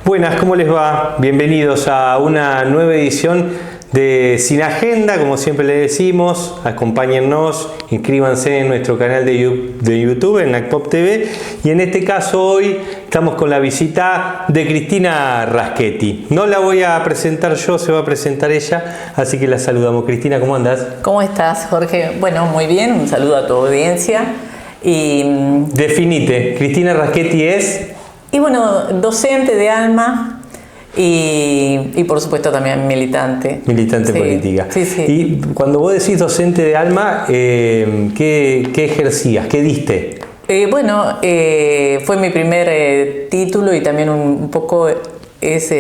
Buenas, ¿cómo les va? Bienvenidos a una nueva edición de Sin Agenda, como siempre les decimos. Acompáñennos, inscríbanse en nuestro canal de YouTube, en NACPOP TV. Y en este caso hoy estamos con la visita de Cristina Raschetti. No la voy a presentar yo, se va a presentar ella, así que la saludamos. Cristina, ¿cómo andás? ¿Cómo estás, Jorge? Bueno, muy bien, un saludo a tu audiencia. Definite, Cristina Raschetti es... Y bueno, docente de ALMA y por supuesto también militante. Militante política. Sí, sí. Y cuando vos decís docente de ALMA, ¿qué ejercías? ¿Qué diste? Fue mi primer título y también un poco es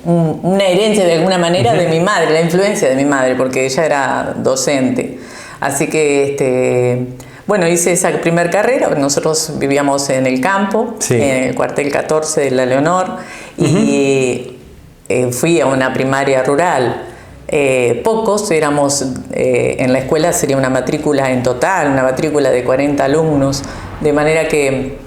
una herencia de alguna manera de mi madre, la influencia de mi madre, porque ella era docente. Así que hice esa primer carrera. Nosotros vivíamos en el campo, sí, en el cuartel 14 de La Leonor, y fui a una primaria rural. Pocos éramos, en la escuela sería una matrícula en total, una matrícula de 40 alumnos, de manera que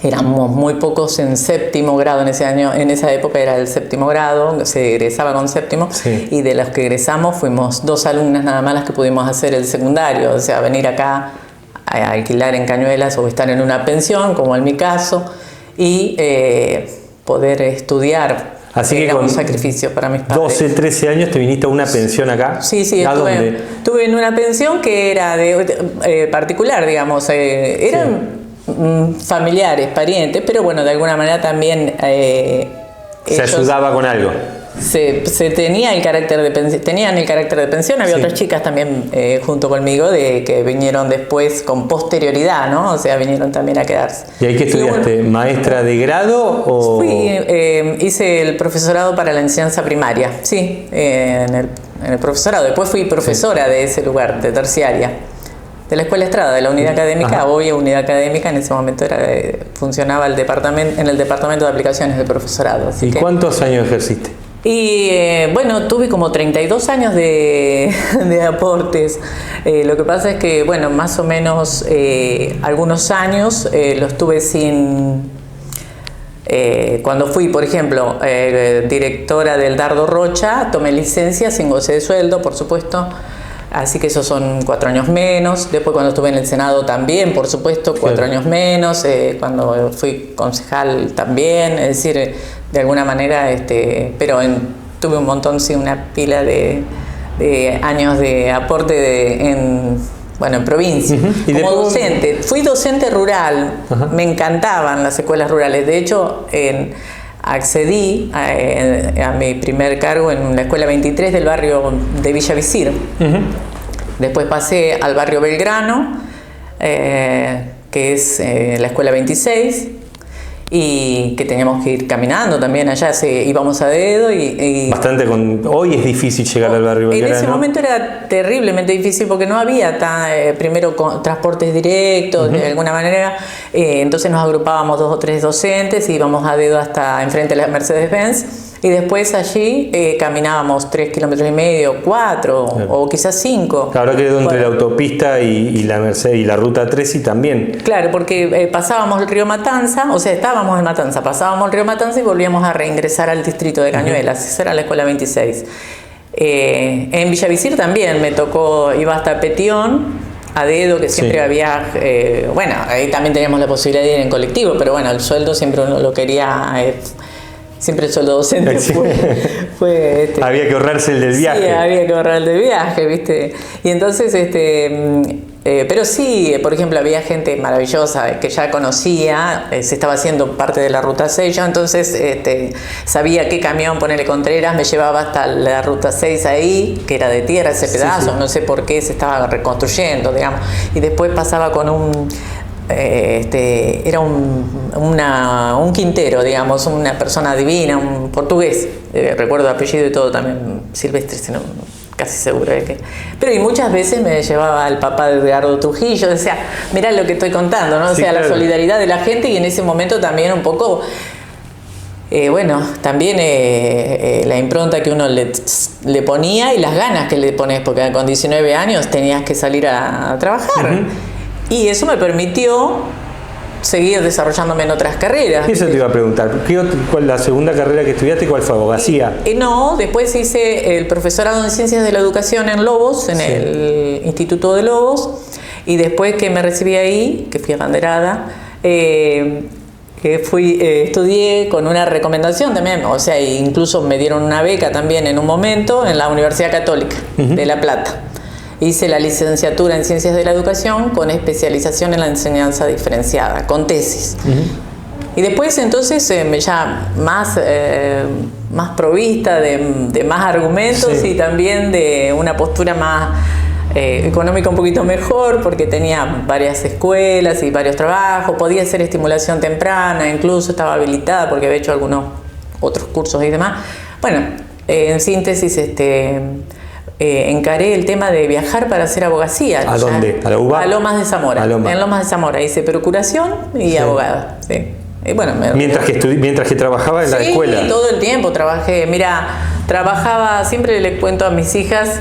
éramos muy pocos en séptimo grado. En ese año, en esa época era el séptimo grado, se egresaba con séptimo, sí, y de los que egresamos fuimos 2 alumnas nada más las que pudimos hacer el secundario, o sea, venir acá a alquilar en Cañuelas o estar en una pensión, como en mi caso, y poder estudiar. Así que era con un sacrificio para mis padres. 12, 13 años te viniste a una pensión acá. Sí, ¿A dónde? Estuve en una pensión que era particular, digamos, eran familiares, parientes, pero bueno, de alguna manera también se ayudaba con algo. Se tenía el carácter de pensión, tenían el carácter de pensión. Había otras chicas también junto conmigo que vinieron después con posterioridad, ¿no? O sea, vinieron también a quedarse. ¿Y ahí qué estudiaste? ¿Maestra de grado o...? Hice el profesorado para la enseñanza primaria, sí, en el profesorado. Después fui profesora de ese lugar, de terciaria, de la Escuela Estrada, de la unidad académica. Hoy unidad académica, en ese momento funcionaba en el departamento de aplicaciones de profesorado. ¿Y cuántos años ejerciste? Y tuve como 32 años de aportes. Lo que pasa es que, más o menos algunos años los tuve sin... cuando fui, por ejemplo, directora del Dardo Rocha, tomé licencia sin goce de sueldo, por supuesto. Así que esos son 4 años menos. Después cuando estuve en el Senado también, por supuesto, 4 años menos. Cuando fui concejal también, es decir, de alguna manera, tuve un montón, sí, una pila de años de aporte en provincia. ¿Y como docente? Fui docente rural. Me encantaban las escuelas rurales. De hecho, accedí a mi primer cargo en la escuela 23 del barrio de Villa Visir. Después pasé al barrio Belgrano, que es la escuela 26, y que teníamos que ir caminando también allá, íbamos a dedo y bastante hoy es difícil llegar al barrio Belgrano. En ese momento era terriblemente difícil porque no había primero transportes directos, de alguna manera. Entonces nos agrupábamos 2 o 3 docentes y íbamos a dedo hasta enfrente de la Mercedes-Benz, y después allí caminábamos 3,5 kilómetros, 4, o quizás 5. Ahora quedó entre la autopista y la Mercedes y la ruta 3 y también. Claro, porque pasábamos el río Matanza, o sea, estábamos en Matanza, pasábamos el río Matanza y volvíamos a reingresar al distrito de Cañuelas. Esa era la escuela 26. En Villavisir también me tocó, iba hasta Petión, a dedo, que siempre había, ahí también teníamos la posibilidad de ir en colectivo, pero el sueldo siempre uno lo quería, siempre el sueldo docente fue había que ahorrarse el del viaje. Sí, había que ahorrar el del viaje, ¿viste? Y entonces, pero sí, por ejemplo, había gente maravillosa que ya conocía, se estaba haciendo parte de la Ruta 6, yo entonces sabía qué camión, ponerle Contreras, me llevaba hasta la Ruta 6 ahí, que era de tierra ese pedazo, no sé por qué se estaba reconstruyendo, digamos, y después pasaba con era un quintero, digamos, una persona divina, un portugués, recuerdo apellido y todo también, Silvestre, casi seguro de que... Pero y muchas veces me llevaba al papá de Edgardo Trujillo, decía, mirá lo que estoy contando, ¿no? O sea, claro, la solidaridad de la gente, y en ese momento también un poco... bueno, también la impronta que uno le ponía y las ganas que le pones, porque con 19 años tenías que salir a trabajar. Y eso me permitió seguir desarrollándome en otras carreras. Eso te iba a preguntar. ¿Cuál la segunda carrera que estudiaste, cuál fue? ¿Abogacía? No, después hice el profesorado en Ciencias de la Educación en Lobos, en el Instituto de Lobos, y después que me recibí ahí, que fui abanderada, estudié con una recomendación también, o sea, incluso me dieron una beca también en un momento en la Universidad Católica de La Plata. Hice la licenciatura en Ciencias de la Educación con especialización en la enseñanza diferenciada, con tesis. Y después entonces ya más provista de más argumentos, sí, y también de una postura más económica un poquito mejor, porque tenía varias escuelas y varios trabajos, podía hacer estimulación temprana, incluso estaba habilitada porque había hecho algunos otros cursos y demás. Bueno, en síntesis, encaré el tema de viajar para hacer abogacía. ¿A dónde? ¿A la UBA? A Lomas de Zamora. En Lomas de Zamora hice procuración y abogada. Sí. Y bueno, mientras que trabajaba en la escuela. Sí, todo el tiempo trabajé. Mira, trabajaba, siempre le cuento a mis hijas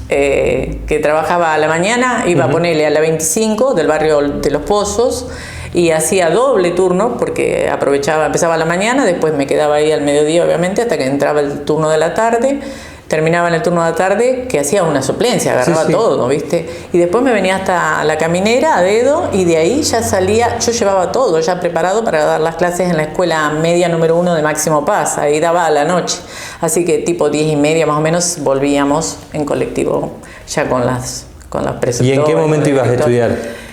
que trabajaba a la mañana, iba a ponerle a la 25 del barrio de Los Pozos, y hacía doble turno porque empezaba a la mañana, después me quedaba ahí al mediodía, obviamente, hasta que entraba el turno de la tarde. Terminaba en el turno de la tarde, que hacía una suplencia, agarraba todo, ¿viste? Y después me venía hasta la Caminera a dedo, y de ahí ya salía, yo llevaba todo ya preparado para dar las clases en la escuela media número 1 de Máximo Paz, ahí daba a la noche. Así que tipo 10:30 más o menos volvíamos en colectivo ya con las preceptoras. ¿Y en qué momento ibas a estudiar?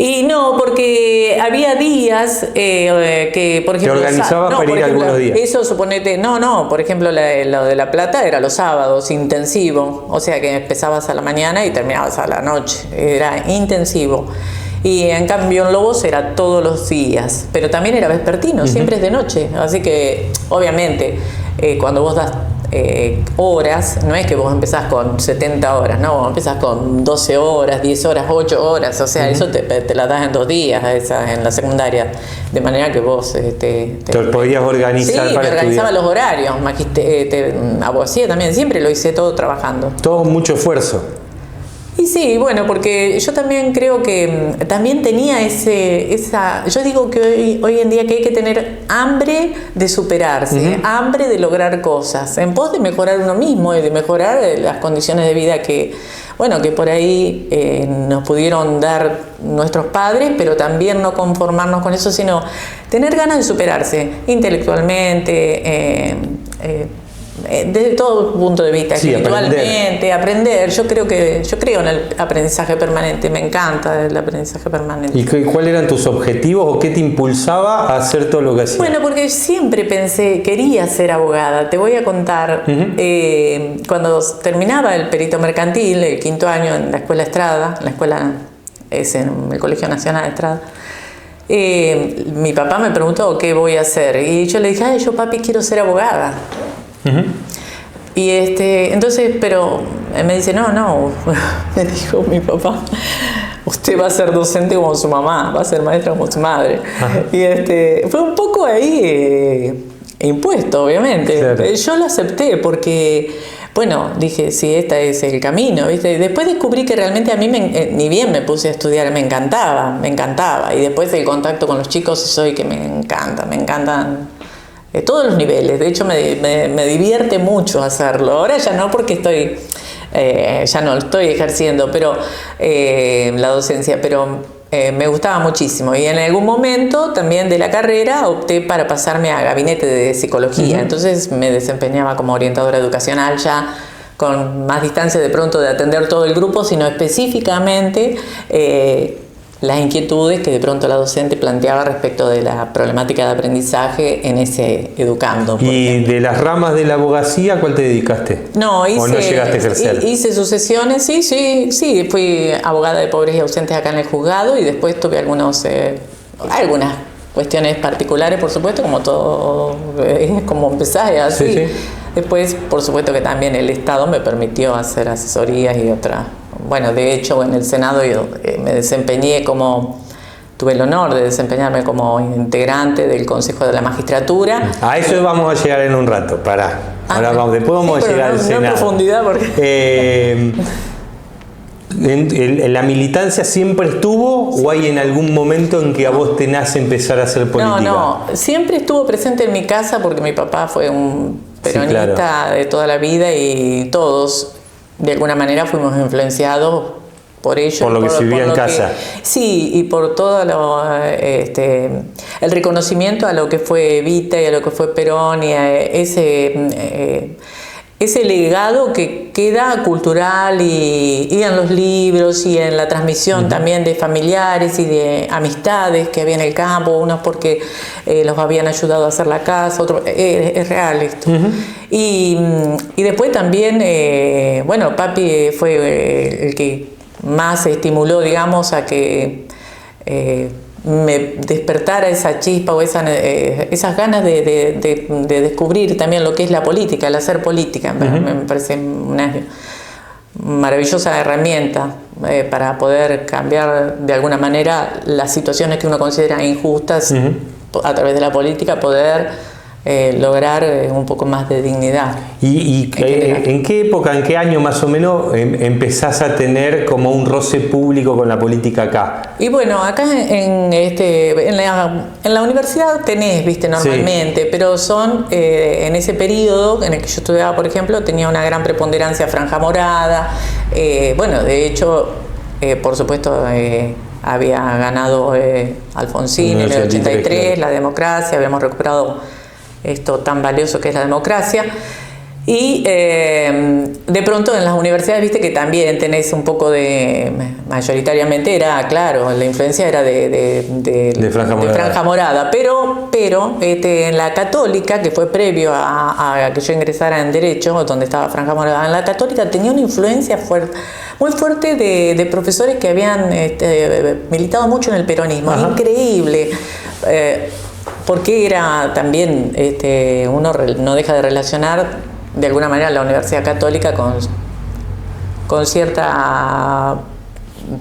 Y no, porque había días que, por ejemplo... ¿Te organizabas para ir algunos días? Eso, suponete... No, por ejemplo, lo de La Plata era los sábados, intensivo. O sea, que empezabas a la mañana y terminabas a la noche. Era intensivo. Y en cambio en Lobos era todos los días. Pero también era vespertino, siempre es de noche. Así que, obviamente, cuando vos das... horas, no es que vos empezás con 70 horas, no, vos empezás con 12 horas, 10 horas, 8 horas, o sea, eso te la das en 2 días, en la secundaria, de manera que vos te podías organizar. Sí, para me organizaba estudiar. los horarios, abogacía también, siempre lo hice todo trabajando. Todo mucho esfuerzo. Y sí, bueno, porque yo también creo que también tenía yo digo que hoy en día que hay que tener hambre de superarse, hambre de lograr cosas, en pos de mejorar uno mismo y de mejorar las condiciones de vida que por ahí nos pudieron dar nuestros padres, pero también no conformarnos con eso, sino tener ganas de superarse intelectualmente, desde todo punto de vista, espiritualmente, aprender. Yo creo en el aprendizaje permanente, me encanta el aprendizaje permanente. ¿Y cuáles eran tus objetivos o qué te impulsaba a hacer todo lo que hacías? Bueno, porque siempre quería ser abogada. Te voy a contar, cuando terminaba el perito mercantil, el 5º año en la escuela Estrada, es en el Colegio Nacional de Estrada, mi papá me preguntó qué voy a hacer, y yo le dije, yo papi quiero ser abogada. Y entonces, pero me dice, no, me dijo mi papá, usted va a ser docente como su mamá, va a ser maestra como su madre. Y fue un poco ahí impuesto, obviamente. Claro. Yo lo acepté porque, dije, sí, este es el camino, ¿viste? Y después descubrí que realmente a mí, ni bien me puse a estudiar, me encantaba. Y después el contacto con los chicos, soy que me encantan todos los niveles. De hecho, me divierte mucho hacerlo. Ahora ya no, porque ya no lo estoy ejerciendo, pero la docencia, pero me gustaba muchísimo. Y en algún momento también de la carrera opté para pasarme a gabinete de psicología. Entonces me desempeñaba como orientadora educacional, ya con más distancia de pronto de atender todo el grupo, sino específicamente las inquietudes que de pronto la docente planteaba respecto de la problemática de aprendizaje en ese educando. ¿Y ejemplo, de las ramas de la abogacía, cuál te dedicaste? No, ¿O no llegaste a ejercer? Hice sucesiones, sí, fui abogada de pobres y ausentes acá en el juzgado, y después tuve algunas cuestiones particulares, por supuesto, como todo, como empezás, así. Sí. Después, por supuesto que también el Estado me permitió hacer asesorías y otras. Bueno, de hecho, en el Senado yo me desempeñé tuve el honor de desempeñarme como integrante del Consejo de la Magistratura. A eso vamos a llegar en un rato, ahora vamos, después vamos a llegar al Senado. No en profundidad porque... ¿En la militancia siempre estuvo o hay en algún momento en que a vos te nace empezar a hacer política? No, siempre estuvo presente en mi casa porque mi papá fue un peronista, sí, claro, de toda la vida y todos de alguna manera fuimos influenciados por ello. Por lo que se vivía en casa. Sí, y por todo el reconocimiento a lo que fue Evita y a lo que fue Perón y a ese legado que queda cultural y en los libros y en la transmisión también de familiares y de amistades que había en el campo, unos porque los habían ayudado a hacer la casa, otros, es real esto. Y después también, bueno, papi fue el que más estimuló, digamos, a que me despertara esa chispa o esas ganas de descubrir también lo que es la política, el hacer política. Me parece una maravillosa herramienta para poder cambiar de alguna manera las situaciones que uno considera injustas a través de la política, poder lograr un poco más de dignidad. ¿Y en qué época, en qué año más o menos empezás a tener como un roce público con la política acá? Y bueno, acá en la universidad tenés, viste, normalmente, sí, pero son en ese periodo en el que yo estudiaba, por ejemplo, tenía una gran preponderancia Franja Morada. Bueno, de hecho, por supuesto, había ganado Alfonsín en el 83, claro, la democracia, habíamos recuperado esto tan valioso que es la democracia. Y de pronto en las universidades, viste que también tenés un poco mayoritariamente era, claro, la influencia era de Franja Morada, pero en la Católica, que fue previo a que yo ingresara en Derecho, donde estaba Franja Morada, en la Católica tenía una influencia muy fuerte de profesores que habían militado mucho en el peronismo. Increíble. Porque era también, uno no deja de relacionar de alguna manera la Universidad Católica con cierta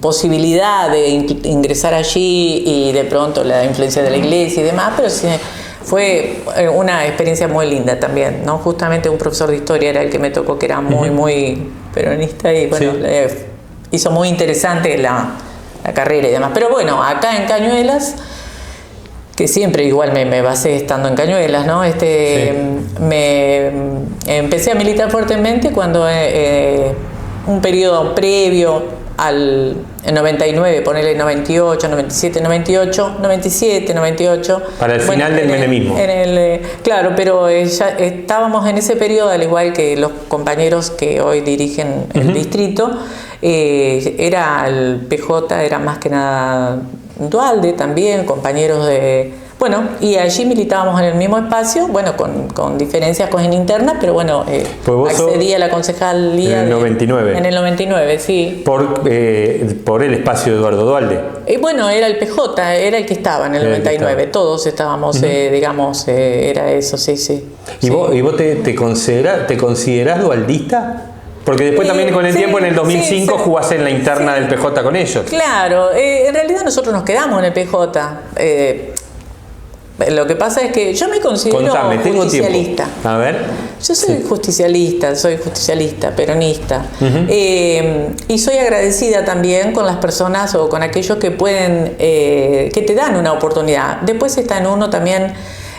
posibilidad de ingresar allí y de pronto la influencia de la iglesia y demás, pero sí, fue una experiencia muy linda también, ¿no? Justamente un profesor de historia era el que me tocó, que era muy peronista y bueno, sí, hizo muy interesante la carrera y demás. Pero bueno, acá en Cañuelas, que siempre igual me basé estando en Cañuelas, ¿no? Sí. Me empecé a militar fuertemente cuando un periodo previo al 99, ponerle 98, 97, 98, 97, 98. Para el final del menemismo. Claro, pero ya estábamos en ese periodo, al igual que los compañeros que hoy dirigen el distrito, era el PJ, era más que nada Duhalde también, compañeros de... Bueno, y allí militábamos en el mismo espacio, bueno, con diferencias en internas, pero bueno, accedí a la concejalía... En el 99. En el 99, sí. Por el espacio de Eduardo Duhalde. Bueno, era el PJ, era el que estaba en el 99, todos estábamos, digamos, era eso, sí. ¿Y sí. vos te considerás dualdista? Porque después también con el tiempo, en el 2005, jugás en la interna del PJ con ellos. Claro, en realidad nosotros nos quedamos en el PJ. Lo que pasa es que yo me considero justicialista. A ver. Yo soy justicialista, peronista. Y soy agradecida también con las personas o con aquellos que pueden, que te dan una oportunidad. Después está en uno también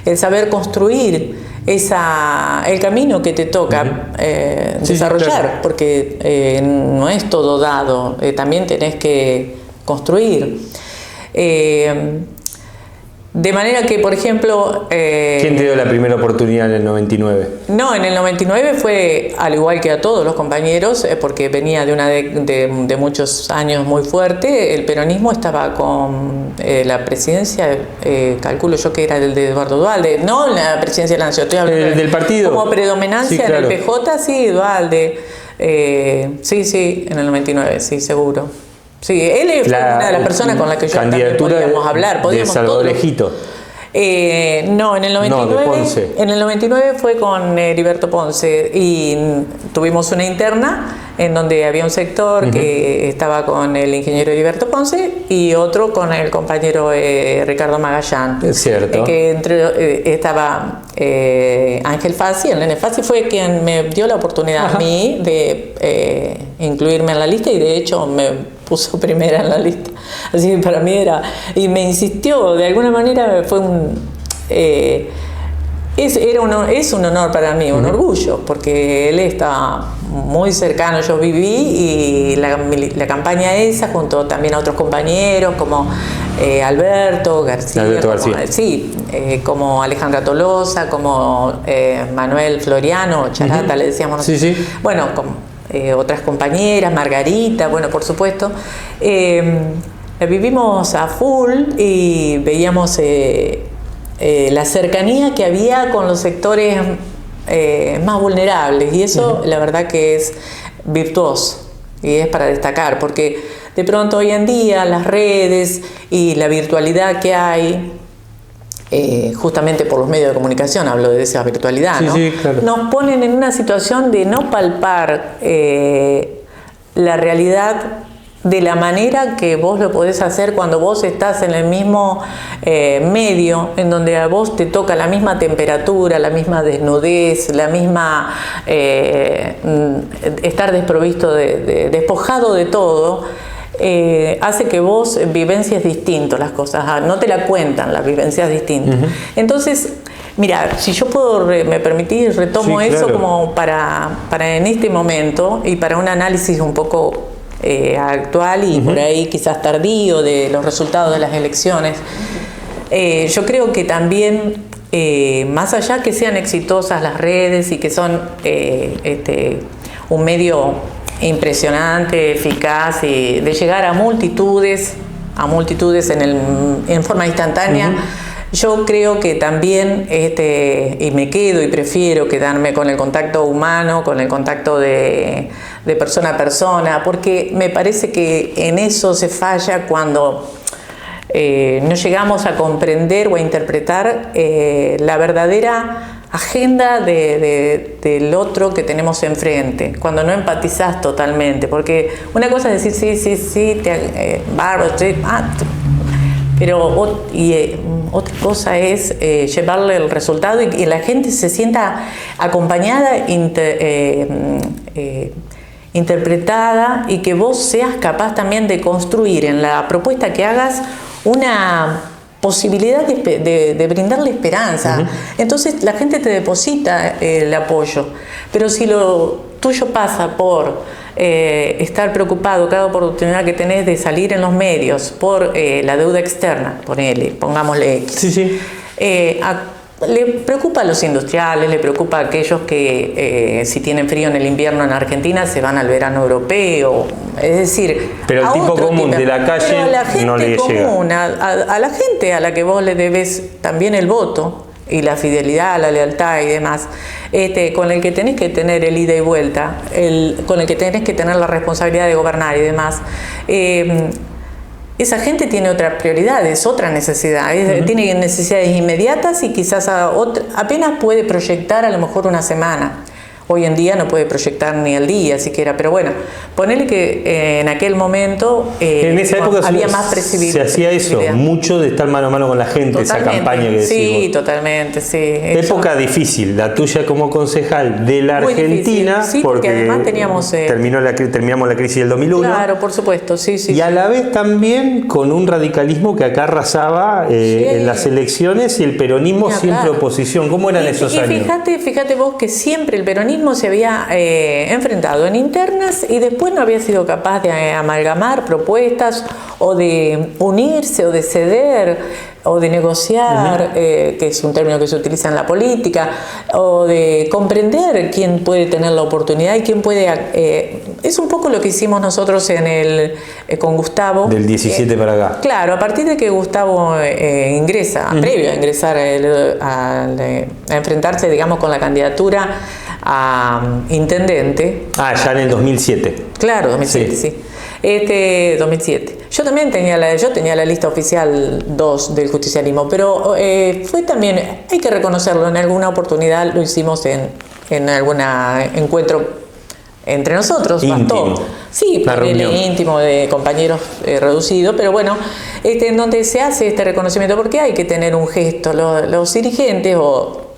el saber construir el camino que te toca desarrollar, claro, porque no es todo dado, también tenés que construir. De manera que, por ejemplo... ¿Quién te dio la primera oportunidad en el 99? No, en el 99 fue, al igual que a todos los compañeros, porque venía de muchos años muy fuerte, el peronismo estaba con la presidencia, calculo yo que era el de Eduardo Duhalde, no la presidencia de la Nación, estoy hablando del partido. Como predominancia, sí, claro, en el PJ, sí, Duhalde, sí, en el 99, sí, seguro. Sí, él fue una de las personas con las que yo también podíamos hablar. De Salvador Ejito. No, en el 99, No, de Ponce. En el 99 fue con Heriberto Ponce y tuvimos una interna en donde había un sector que estaba con el ingeniero Heriberto Ponce y otro con el compañero Ricardo Magallán. Es cierto. Que estaba Ángel Fassi. El nene Fassi fue quien me dio la oportunidad a mí de incluirme en la lista y de hecho me puso primera en la lista. Así que para mí era... Y me insistió, de alguna manera fue un... es un honor para mí, un orgullo, porque él está muy cercano, yo viví y la campaña esa, junto también a otros compañeros como Alberto García, como Alejandra Tolosa, como Manuel Floriano, Charata le decíamos nosotros. Sí, sí. Bueno, como otras compañeras, Margarita, bueno, por supuesto. Vivimos a full y veíamos la cercanía que había con los sectores más vulnerables y eso la verdad que es virtuoso y es para destacar porque de pronto hoy en día las redes y la virtualidad que hay justamente por los medios de comunicación, hablo de esa virtualidad, ¿no? Sí, claro. Nos ponen en una situación de no palpar la realidad de la manera que vos lo podés hacer cuando vos estás en el mismo medio, en donde a vos te toca la misma temperatura, la misma desnudez, la misma estar desprovisto, despojado de todo, hace que vos vivencias distinto las cosas, no te la cuentan las vivencias distintas. Entonces, mira, si yo puedo, me permitís, retomo eso claro. Como para en este momento y para un análisis un poco actual y por ahí quizás tardío de los resultados de las elecciones. Yo creo que también, más allá que sean exitosas las redes y que son un medio impresionante, eficaz y de llegar a multitudes en forma instantánea, yo creo que también, y me quedo y prefiero quedarme con el contacto humano, con el contacto de persona a persona, porque me parece que en eso se falla cuando no llegamos a comprender o a interpretar la verdadera agenda del otro que tenemos enfrente, cuando no empatizás totalmente, porque una cosa es decir sí, bárbaro, pero otra cosa es llevarle el resultado y la gente se sienta acompañada, interpretada y que vos seas capaz también de construir en la propuesta que hagas una posibilidad de brindarle esperanza. Entonces la gente te deposita el apoyo, pero si lo tuyo pasa por estar preocupado cada oportunidad que tenés de salir en los medios por la deuda externa, pongámosle X, le preocupa a los industriales, le preocupa a aquellos que si tienen frío en el invierno en Argentina se van al verano europeo, es decir, pero el tipo común de la calle a la gente no le común, llega. A la gente a la que vos le debes también el voto y la fidelidad, la lealtad y demás, con el que tenés que tener el ida y vuelta, con el que tenés que tener la responsabilidad de gobernar y demás, esa gente tiene otras prioridades, otra necesidad, tiene necesidades inmediatas y quizás apenas puede proyectar a lo mejor una semana. Hoy en día no puede proyectar ni el día siquiera, pero bueno, ponele que en aquel momento en esa época había más presibilidad. Se hacía eso, mucho de estar mano a mano con la gente, totalmente, esa campaña que decimos. Sí, totalmente, sí. Época difícil, la tuya como concejal de la muy Argentina, difícil, sí, porque además teníamos... terminamos la crisis del 2001. Claro, por supuesto, sí. Y a la vez también con un radicalismo que acá arrasaba en las elecciones y el peronismo siempre oposición. ¿Cómo eran esos años? Fíjate vos que siempre el peronismo se había enfrentado en internas y después no había sido capaz de amalgamar propuestas o de unirse o de ceder o de negociar, que es un término que se utiliza en la política, o de comprender quién puede tener la oportunidad y quién puede... es un poco lo que hicimos nosotros con Gustavo. Del 17 para acá. Claro, a partir de que Gustavo ingresa, previo a ingresar a enfrentarse, digamos, con la candidatura a intendente. Ya en el 2007. Claro, 2007, sí. 2007. Yo también tenía la lista oficial 2 del justicialismo, pero fue también, hay que reconocerlo, en alguna oportunidad lo hicimos en algún encuentro entre nosotros, íntimo. Sí, ponele íntimo de compañeros reducido, pero bueno, en donde se hace este reconocimiento, porque hay que tener un gesto, los dirigentes o...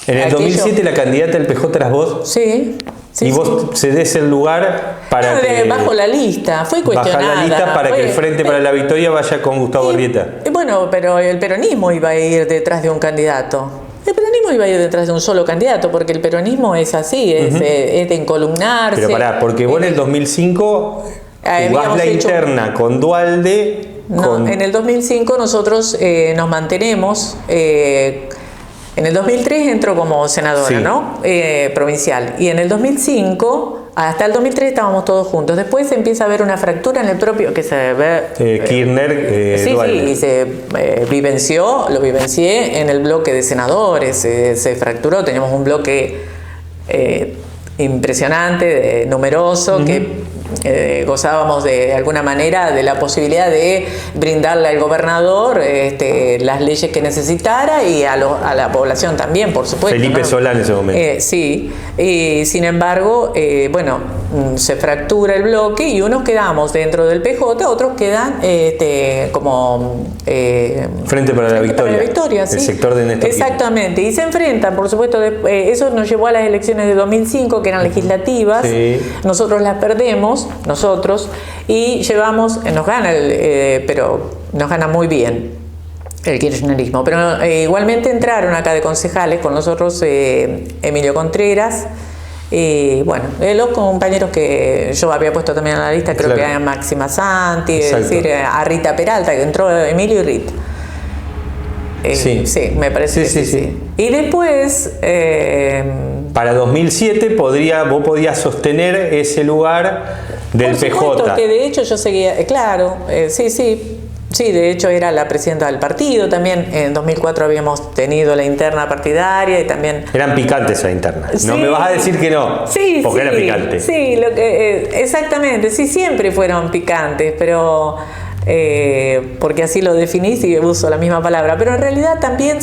En el 2007 la candidata del PJ eras vos. Sí. Y vos cedés el lugar para que... Bajo la lista, fue cuestionada. Baja la lista para que el Frente para la Victoria vaya con Gustavo Arrieta. Bueno, pero el peronismo iba a ir detrás de un candidato. El peronismo iba a ir detrás de un solo candidato, porque el peronismo es así, es de encolumnarse. Pero pará, porque vos en el 2005 jugás la interna con Duhalde... No, en el 2005 nosotros nos mantenemos... en el 2003 entró como senadora, ¿no? Provincial. Y en el 2005, hasta el 2003 estábamos todos juntos. Después empieza a haber una fractura en el propio, que se ve... Kirchner, Duhalde. Sí, y se lo vivencié en el bloque de senadores. Se fracturó, teníamos un bloque impresionante, numeroso, que gozábamos de alguna manera de la posibilidad de brindarle al gobernador las leyes que necesitara y a la población también, por supuesto. Felipe Solá en ese momento. Sí, y sin embargo, bueno, se fractura el bloque y unos quedamos dentro del PJ, otros quedan como... Frente para la Victoria, sí. El sector de Néstor. Exactamente, y se enfrentan, por supuesto, eso nos llevó a las elecciones de 2005, que eran legislativas, nosotros las perdemos, y llevamos, nos gana, pero nos gana muy bien el kirchnerismo, pero igualmente entraron acá de concejales con nosotros Emilio Contreras, y bueno, los compañeros que yo había puesto también en la lista, creo que eran Máxima Santi, es decir, a Rita Peralta, que entró Emilio y Rita. Sí, me parece que sí. Y después... para 2007 vos podías sostener ese lugar del por supuesto, PJ. Que de hecho yo seguía, sí, de hecho era la presidenta del partido, también en 2004 habíamos tenido la interna partidaria y también... Eran picantes la interna, no me vas a decir que no, porque era picante. Sí, exactamente, sí, siempre fueron picantes, pero... porque así lo definís y uso la misma palabra, pero en realidad también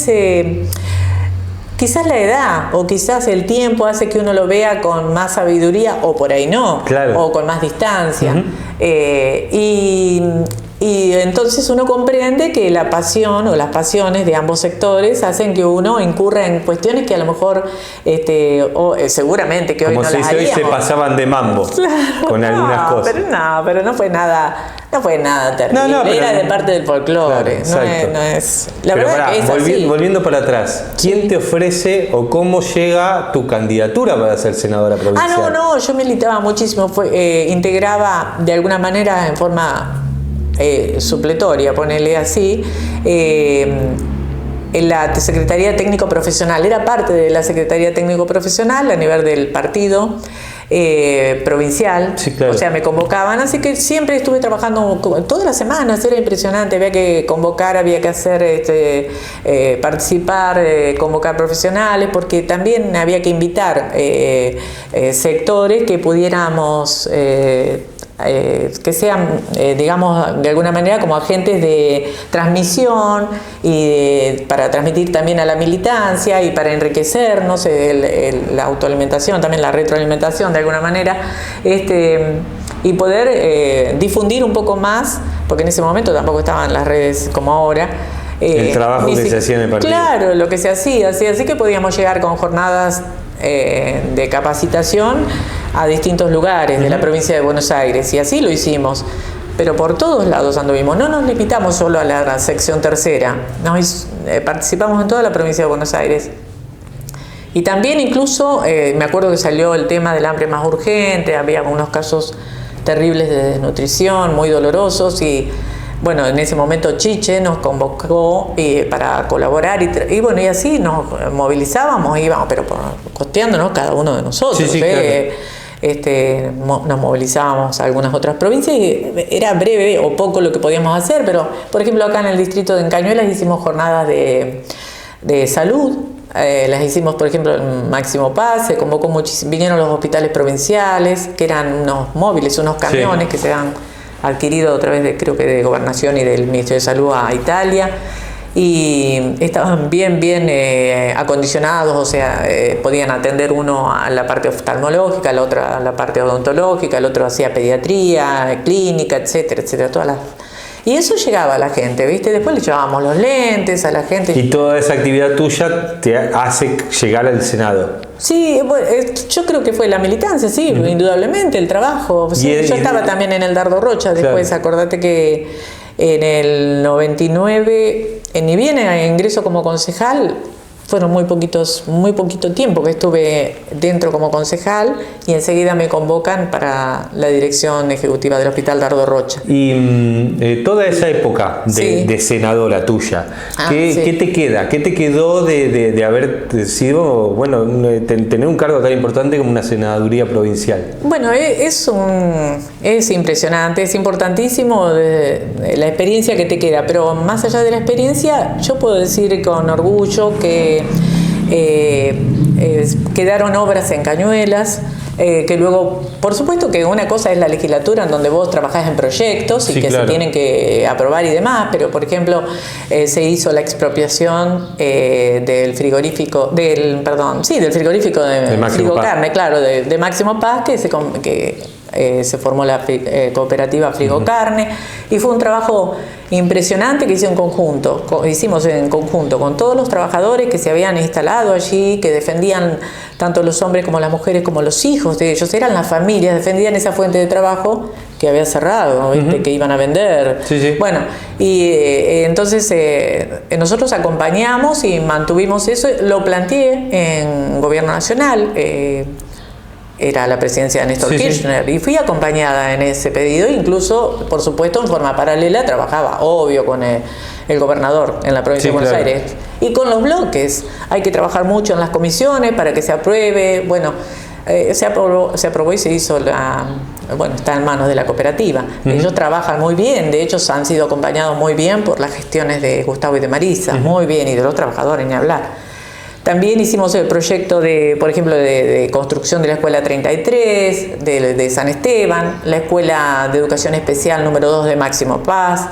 quizás la edad o quizás el tiempo hace que uno lo vea con más sabiduría o por ahí no, o con más distancia. Y entonces uno comprende que la pasión o las pasiones de ambos sectores hacen que uno incurra en cuestiones que a lo mejor, seguramente que hoy como no las haríamos. Hoy se pasaban de mambo con algunas cosas. Pero no fue nada terrible, era de parte del folclore. La verdad que es así. Volviendo para atrás, ¿quién te ofrece o cómo llega tu candidatura para ser senadora provincial? No, yo militaba muchísimo, integraba de alguna manera en forma supletoria, ponerle así, en la Secretaría Técnico Profesional, era parte de la Secretaría Técnico Profesional a nivel del partido provincial, o sea, me convocaban, así que siempre estuve trabajando todas las semanas, era impresionante, había que convocar, había que hacer, participar, convocar profesionales, porque también había que invitar sectores que pudiéramos... que sean, digamos, de alguna manera como agentes de transmisión y para transmitir también a la militancia y para enriquecernos, la autoalimentación, también la retroalimentación de alguna manera, y poder difundir un poco más, porque en ese momento tampoco estaban las redes como ahora. El trabajo que se hacía en el partido. Claro, lo que se hacía, así que podíamos llegar con jornadas de capacitación a distintos lugares de la provincia de Buenos Aires, y así lo hicimos, pero por todos lados anduvimos, no nos limitamos solo a la sección tercera, participamos en toda la provincia de Buenos Aires. Y también incluso, me acuerdo que salió el tema del hambre más urgente, había unos casos terribles de desnutrición, muy dolorosos, y bueno, en ese momento Chiche nos convocó para colaborar y bueno, y así nos movilizábamos, íbamos, pero costeándonos cada uno de nosotros. Claro. Nos movilizábamos a algunas otras provincias y era breve o poco lo que podíamos hacer, pero por ejemplo acá en el distrito de Encañuelas hicimos jornadas de salud. Las hicimos, por ejemplo, en Máximo Paz, se convocó vinieron los hospitales provinciales, que eran unos móviles, unos camiones que se dan adquirido a través de, creo que de Gobernación y del Ministerio de Salud a Italia, y estaban bien acondicionados, o sea, podían atender uno a la parte oftalmológica, el otro a la parte odontológica, el otro hacía pediatría, clínica, etcétera, etcétera, todas las... Y eso llegaba a la gente, ¿viste? Después le llevábamos los lentes a la gente. Y toda esa actividad tuya te hace llegar al Senado. Sí, bueno, yo creo que fue la militancia, sí, indudablemente, el trabajo. Sí, yo estaba también en el Dardo Rocha después, claro. Acordate que en el 99, ni bien ingreso como concejal, fueron muy poquito tiempo que estuve dentro como concejal y enseguida me convocan para la dirección ejecutiva del Hospital Dardo Rocha. Y toda esa época de senadora tuya, ¿qué te queda? ¿Qué te quedó de haber sido, bueno, tener un cargo tan importante como una senaduría provincial? Bueno, es impresionante, es importantísimo la experiencia que te queda, pero más allá de la experiencia, yo puedo decir con orgullo que quedaron obras en Cañuelas, que luego, por supuesto que una cosa es la legislatura en donde vos trabajás en proyectos y que claro, se tienen que aprobar y demás, pero por ejemplo se hizo la expropiación del frigorífico de Frigocarne, claro, de Máximo Paz, que se formó la cooperativa Frigocarne, y fue un trabajo impresionante que hicimos en conjunto con todos los trabajadores que se habían instalado allí, que defendían tanto los hombres como las mujeres como los hijos de ellos, eran las familias, defendían esa fuente de trabajo que había cerrado, ¿viste? Que iban a vender. Sí. Bueno, y entonces nosotros acompañamos y mantuvimos eso, lo planteé en Gobierno Nacional, era la presidencia de Néstor Kirchner, y fui acompañada en ese pedido, incluso, por supuesto, en forma paralela trabajaba, obvio, con el gobernador en la provincia de Buenos Aires, y con los bloques. Hay que trabajar mucho en las comisiones para que se apruebe. Bueno, se aprobó y se hizo está en manos de la cooperativa. Ellos trabajan muy bien, de hecho han sido acompañados muy bien por las gestiones de Gustavo y de Marisa, muy bien, y de los trabajadores, ni hablar. También hicimos el proyecto por ejemplo, de construcción de la Escuela 33, de San Esteban, la Escuela de Educación Especial número 2 de Máximo Paz,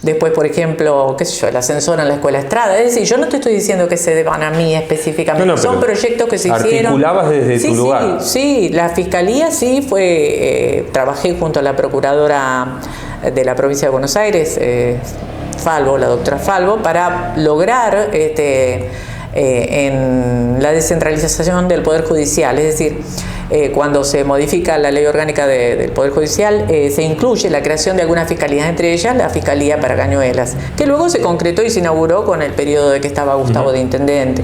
después, por ejemplo, el ascensor en la Escuela Estrada. Es decir, yo no te estoy diciendo que se deban a mí específicamente, son proyectos que se hicieron. ¿Articulabas desde tu lugar? Sí, la Fiscalía trabajé junto a la Procuradora de la Provincia de Buenos Aires, Falvo, la doctora Falvo, para lograr en la descentralización del Poder Judicial, es decir, cuando se modifica la ley orgánica del Poder Judicial, se incluye la creación de algunas fiscalías, entre ellas la Fiscalía para Cañuelas, que luego se concretó y se inauguró con el periodo de que estaba Gustavo de intendente.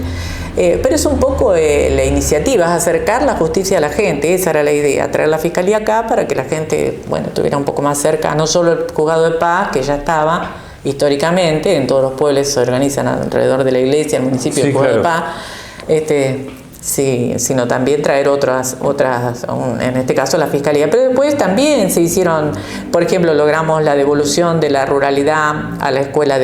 Pero es un poco la iniciativa, es acercar la justicia a la gente, esa era la idea, traer la Fiscalía acá para que la gente, tuviera un poco más cerca, no solo el Juzgado de Paz, que ya estaba históricamente, en todos los pueblos se organizan alrededor de la iglesia, el municipio de Paz, sino también traer otras, en este caso la Fiscalía. Pero después también se hicieron, por ejemplo, logramos la devolución de la ruralidad a la escuela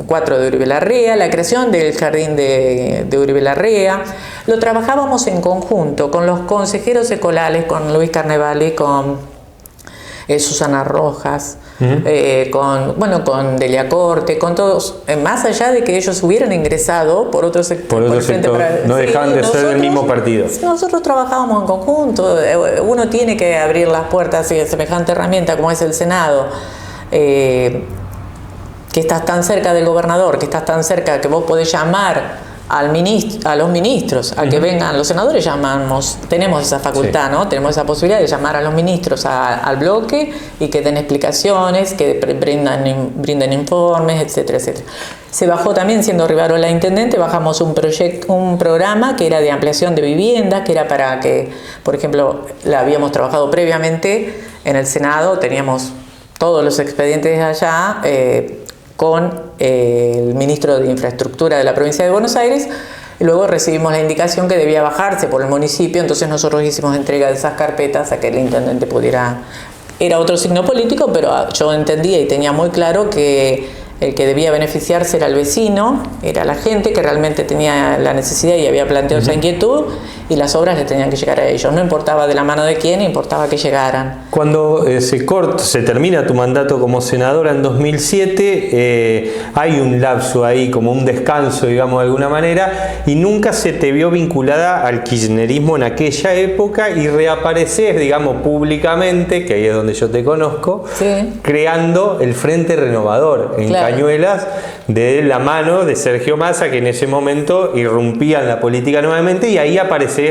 4 de Uribe Larrea, la creación del jardín de Uribe Larrea. Lo trabajábamos en conjunto con los consejeros escolares, con Luis Carnevale, con Susana Rojas, con Delia Corte, con todos, más allá de que ellos hubieran ingresado por otro sector, no dejaban de ser del mismo partido. Nosotros trabajábamos en conjunto. Uno tiene que abrir las puertas de semejante herramienta como es el Senado, que estás tan cerca del gobernador, que estás tan cerca que vos podés llamar a los ministros, a que vengan. Los senadores tenemos esa facultad, ¿no? Tenemos esa posibilidad de llamar a los ministros al bloque y que den explicaciones, que brinden informes, etcétera, etcétera. Se bajó también, siendo Rivarola intendente, bajamos un programa que era de ampliación de viviendas, que era para que, por ejemplo, la habíamos trabajado previamente en el Senado, teníamos todos los expedientes allá, con el ministro de Infraestructura de la provincia de Buenos Aires, y luego recibimos la indicación que debía bajarse por el municipio, entonces nosotros hicimos entrega de esas carpetas a que el intendente pudiera... Era otro signo político, pero yo entendía y tenía muy claro que el que debía beneficiarse era el vecino, era la gente que realmente tenía la necesidad y había planteado esa inquietud, y las obras le tenían que llegar a ellos. No importaba de la mano de quién, importaba que llegaran. Cuando se termina tu mandato como senadora en 2007, hay un lapso ahí, como un descanso, digamos, de alguna manera, y nunca se te vio vinculada al kirchnerismo en aquella época, y reapareces, digamos, públicamente, que ahí es donde yo te conozco, sí, creando el Frente Renovador en Cañuelas, de la mano de Sergio Massa, que en ese momento irrumpía en la política nuevamente, y ahí apareces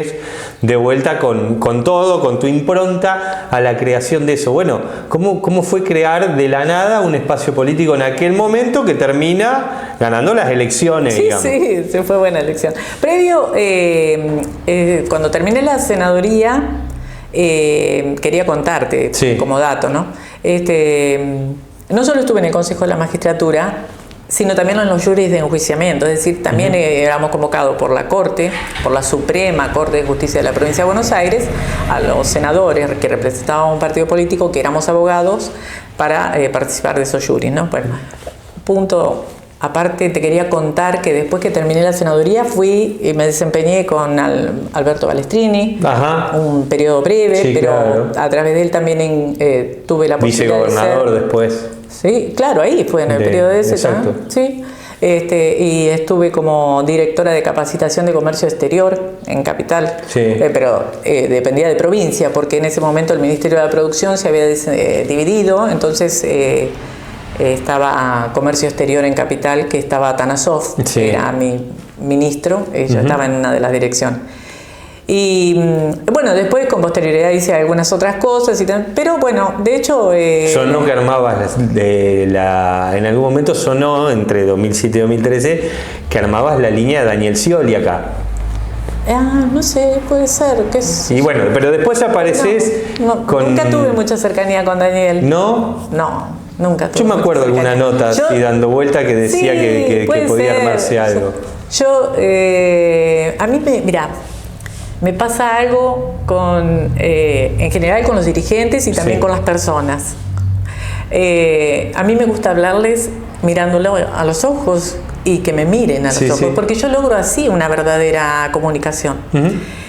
de vuelta con todo, con tu impronta a la creación de eso. Bueno, ¿cómo fue crear de la nada un espacio político en aquel momento que termina ganando las elecciones, sí, digamos? Sí, fue buena elección. Previo, cuando terminé la senaduría, quería contarte como dato, ¿no? No solo estuve en el Consejo de la Magistratura, sino también en los juris de enjuiciamiento, es decir, también éramos convocados por la Corte, por la Suprema Corte de Justicia de la Provincia de Buenos Aires, a los senadores que representaban un partido político, que éramos abogados, para participar de esos juris, ¿no? Bueno, punto aparte, te quería contar que después que terminé la senaduría fui y me desempeñé con Alberto Balestrini, un periodo breve, sí, pero claro, a través de él también tuve la posibilidad vicegobernador de ser, después. Sí, claro, ahí fue en el periodo de ese, exacto. Sí. Y estuve como directora de capacitación de comercio exterior en Capital, sí, pero dependía de provincia, porque en ese momento el Ministerio de la Producción se había dividido, entonces estaba comercio exterior en Capital, que estaba Tanasov, sí, que era mi ministro, ella estaba en una de las direcciones. Y bueno, después con posterioridad hice algunas otras cosas, pero bueno, de hecho... sonó que armabas en algún momento sonó, entre 2007 y 2013, que armabas la línea de Daniel Scioli acá. No sé, puede ser. Y bueno, pero después apareces Nunca tuve mucha cercanía con Daniel. ¿No? No, nunca tuve. Yo me acuerdo alguna nota así dando vuelta que decía que podía armarse algo. A mí me pasa algo en general con los dirigentes y también con las personas. A mí me gusta hablarles mirándolo a los ojos y que me miren a los ojos, porque yo logro así una verdadera comunicación.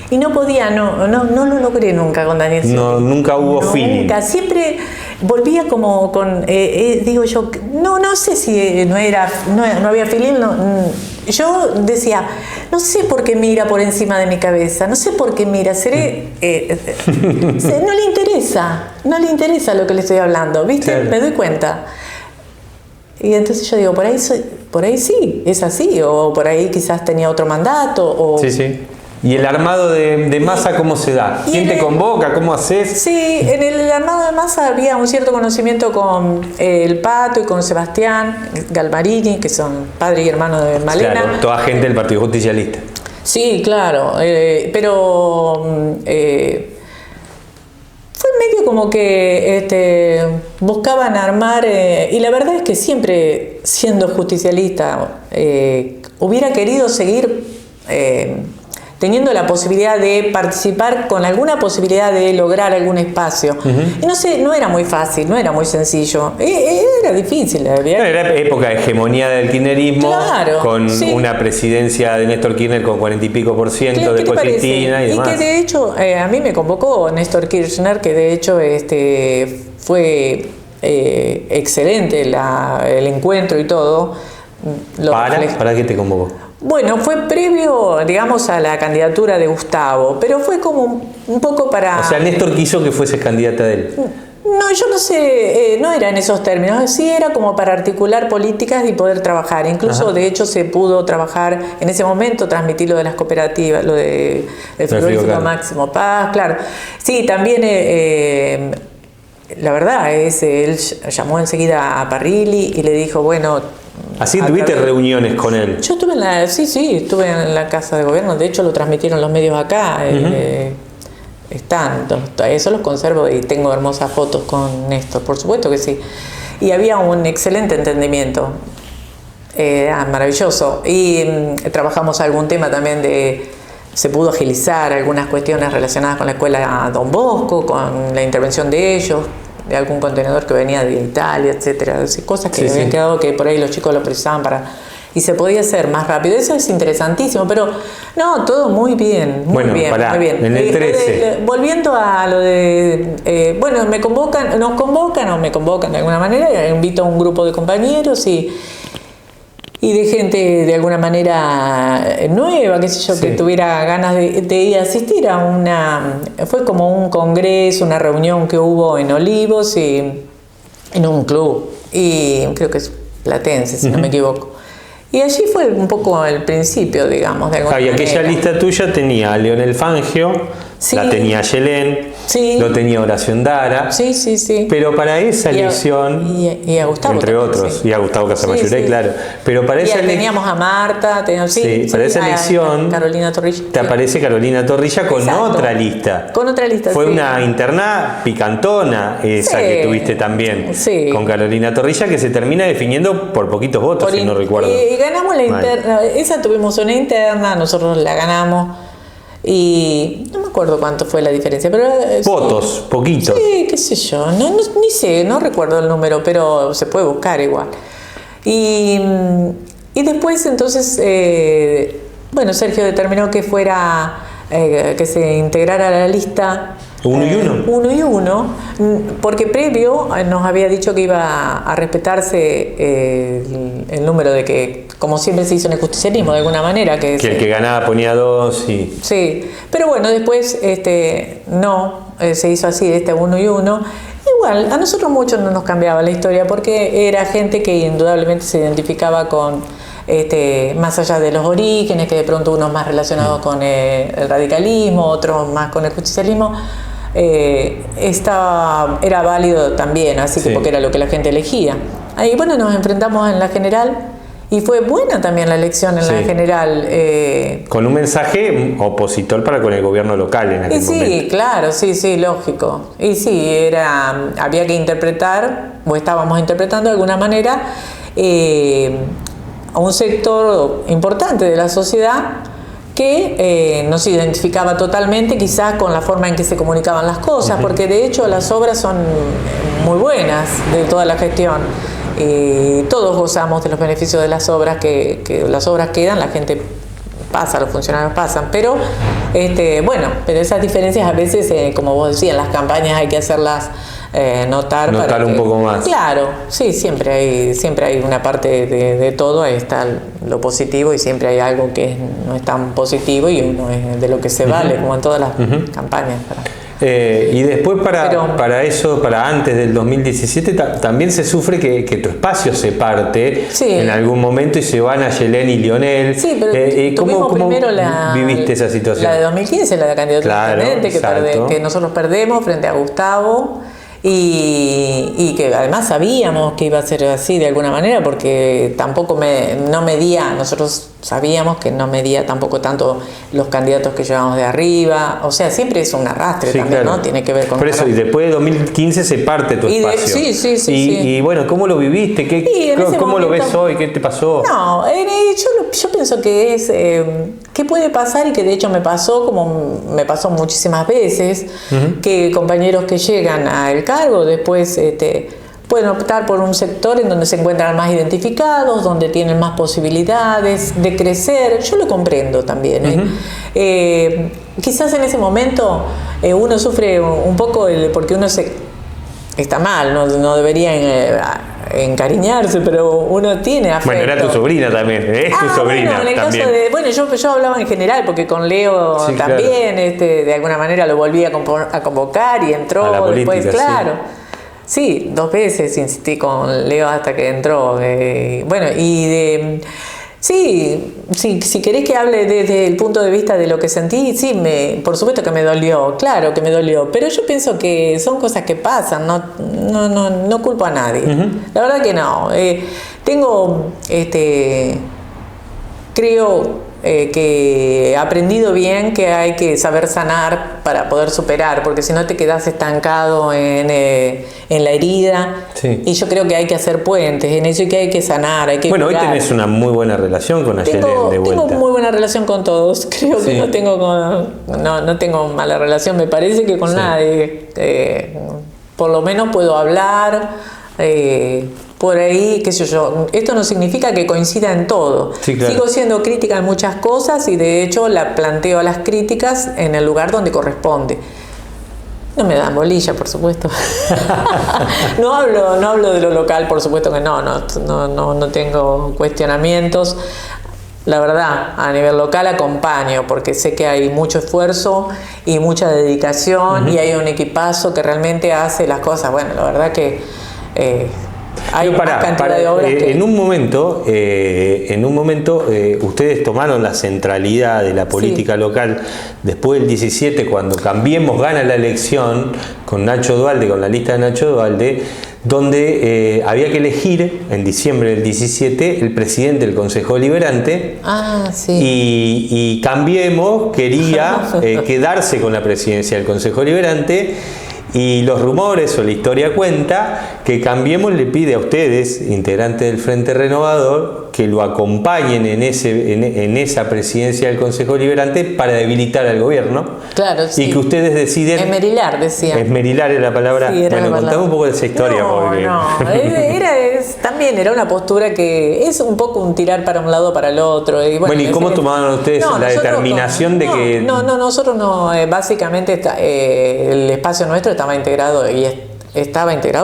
Y no podía, no lo logré nunca con Daniel Scioli. No, nunca hubo feeling. Nunca, siempre volvía como con, digo yo, no sé si no había feeling, yo decía, no sé por qué mira por encima de mi cabeza, no sé por qué mira, no le interesa lo que le estoy hablando, ¿viste? Claro. Me doy cuenta. Y entonces yo digo, por ahí sí, es así, o por ahí quizás tenía otro mandato. Sí. ¿Y el armado de Massa cómo se da? ¿Quién te convoca? ¿Cómo haces? Sí, en el armado de Massa había un cierto conocimiento con el Pato y con Sebastián Galmarini, que son padre y hermano de Malena. Claro, toda gente del Partido Justicialista. Sí, claro, pero fue medio como que buscaban armar, y la verdad es que siempre, siendo justicialista, hubiera querido seguir teniendo la posibilidad de participar, con alguna posibilidad de lograr algún espacio. Y no sé, no era muy fácil, no era muy sencillo, era difícil. Era época de hegemonía del kirchnerismo, claro, con una presidencia de Néstor Kirchner con 40 y pico %, después Cristina y demás. Y que de hecho, a mí me convocó Néstor Kirchner, que de hecho fue excelente el encuentro y todo. ¿Para qué te convocó? Bueno, fue previo, digamos, a la candidatura de Gustavo, pero fue como un poco para... O sea, Néstor quiso que fuese candidata de él. No, yo no sé, no era en esos términos, sí era como para articular políticas y poder trabajar. Incluso, de hecho, se pudo trabajar en ese momento, transmitir lo de las cooperativas, lo de frigorífico Máximo Paz, claro. Sí, también, la verdad, él llamó enseguida a Parrilli y le dijo, bueno... ¿Así tuviste reuniones con él? Yo estuve estuve en la Casa de Gobierno, de hecho lo transmitieron los medios acá, eso los conservo y tengo hermosas fotos con Néstor, por supuesto que sí. Y había un excelente entendimiento, maravilloso. Y trabajamos algún tema también se pudo agilizar algunas cuestiones relacionadas con la escuela Don Bosco, con la intervención de ellos. de algún contenedor que venía de Italia, etcétera, cosas que habían quedado que por ahí los chicos lo precisaban y se podía hacer más rápido. Eso es interesantísimo, pero no, todo muy bien, muy bien. En el 13. Volviendo a lo de, bueno, nos convocan de alguna manera, invito a un grupo de compañeros y de gente de alguna manera nueva, qué sé yo, que tuviera ganas de ir a asistir a fue como un congreso, una reunión que hubo en Olivos y en un club, y creo que es platense, si no me equivoco. Y allí fue un poco el principio, digamos, de alguna manera. Y aquella lista tuya tenía a Leonel Fangio, la tenía Yelén, lo tenía Horacio Endara. Pero para esa elección, y a Gustavo, entre otros, y a Gustavo Casamayuré, claro. Pero para esa teníamos a Marta, para esa elección, Carolina Torrilla. Te aparece Carolina Torrilla con otra lista. Con otra lista, Fue una interna picantona esa que tuviste también con Carolina Torrilla, que se termina definiendo por poquitos votos, si no recuerdo. Y ganamos la interna, esa tuvimos una interna, nosotros la ganamos. Y no me acuerdo cuánto fue la diferencia, pero votos, poquitos. Sí, qué sé yo, ni sé, no recuerdo el número, pero se puede buscar igual. Y después entonces, bueno, Sergio determinó que fuera, que se integrara a la lista. Uno y uno, porque previo nos había dicho que iba a respetarse el número de que, como siempre se hizo en el justicialismo, de alguna manera. Que el que ganaba ponía 2 y... Sí, pero bueno, después se hizo así, de 1 y 1. Igual, a nosotros mucho no nos cambiaba la historia, porque era gente que indudablemente se identificaba con... más allá de los orígenes, que de pronto unos más relacionados con el radicalismo, otros más con el justicialismo, era válido también, así que porque era lo que la gente elegía. Ahí bueno, nos enfrentamos en la general y fue buena también la elección en la general. Con un mensaje opositor para con el gobierno local en aquel momento. Sí, claro, sí, lógico. Y sí, había que interpretar, o estábamos interpretando de alguna manera, a un sector importante de la sociedad que no se identificaba totalmente quizás con la forma en que se comunicaban las cosas, porque de hecho las obras son muy buenas de toda la gestión. Todos gozamos de los beneficios de las obras, que las obras quedan, la gente pasa, los funcionarios pasan, pero pero esas diferencias a veces, como vos decías, en las campañas hay que hacerlas notar un poco más. Claro, sí, siempre hay una parte de todo, ahí está lo positivo y siempre hay algo que no es tan positivo y uno es de lo que se vale, como en todas las campañas. Y después para antes del 2017 también se sufre que tu espacio se parte en algún momento y se van a Yelén y Leonel. Sí, pero ¿Cómo primero viviste esa situación? La de 2015, la de candidatura independiente, que nosotros perdemos frente a Gustavo. Y que además sabíamos que iba a ser así de alguna manera, porque tampoco no medía, nosotros sabíamos que no medía tampoco tanto los candidatos que llevamos de arriba, o sea, siempre es un arrastre también, claro. ¿No? Tiene que ver con... Por eso, y después de 2015 se parte tu espacio. Y bueno, ¿cómo lo viviste? ¿Cómo lo ves hoy? ¿Qué te pasó? No, yo pienso que es... ¿qué puede pasar? Y que de hecho me pasó, como me pasó muchísimas veces, que compañeros que llegan al cargo después... pueden optar por un sector en donde se encuentran más identificados, donde tienen más posibilidades de crecer. Yo lo comprendo también. Quizás en ese momento uno sufre un poco porque uno está mal, no debería encariñarse, pero uno tiene afecto. Bueno, era tu sobrina también, es tu sobrina. Bueno, en el caso yo hablaba en general, porque con Leo también, claro. De alguna manera lo volví a convocar y entró a la política, después, claro. Sí, 2 veces insistí con Leo hasta que entró. Si querés que hable desde el punto de vista de lo que sentí, por supuesto que me dolió, claro que me dolió, pero yo pienso que son cosas que pasan, no culpo a nadie. La verdad que no. Creo que he aprendido bien que hay que saber sanar para poder superar, porque si no te quedas estancado en la herida. Sí. Y yo creo que hay que hacer puentes en eso y que hay que sanar, hay que curar. Hoy tenés una muy buena relación con Ayelen de vuelta. Tengo muy buena relación con todos, creo que no tengo mala relación, me parece que con nadie. por lo menos puedo hablar, por ahí, qué sé yo. Esto no significa que coincida en todo. Sí, claro. Sigo siendo crítica en muchas cosas y de hecho la planteo a las críticas en el lugar donde corresponde. No me dan bolilla, por supuesto. No hablo de lo local, por supuesto que no tengo cuestionamientos. La verdad, a nivel local acompaño, porque sé que hay mucho esfuerzo y mucha dedicación, y hay un equipazo que realmente hace las cosas. Bueno, la verdad que hay una cantidad de obras que... En un momento, ustedes tomaron la centralidad de la política local después del 17, cuando Cambiemos gana la elección con Nacho Dualde, con la lista de Nacho Dualde, donde había que elegir en diciembre del 17 el presidente del Consejo Deliberante. Y Cambiemos quería quedarse con la presidencia del Consejo Deliberante. Y los rumores o la historia cuenta que Cambiemos le pide a ustedes, integrantes del Frente Renovador, que lo acompañen en esa presidencia del Consejo Deliberante para debilitar al gobierno. Claro, sí. Y que ustedes deciden... Esmerilar, decía. Esmerilar es la palabra. Sí, bueno, contame un poco de esa historia. También era una postura que es un poco un tirar para un lado o para el otro. ¿Y cómo tomaban ustedes la determinación de que...? Nosotros no. Básicamente el espacio nuestro estaba integrado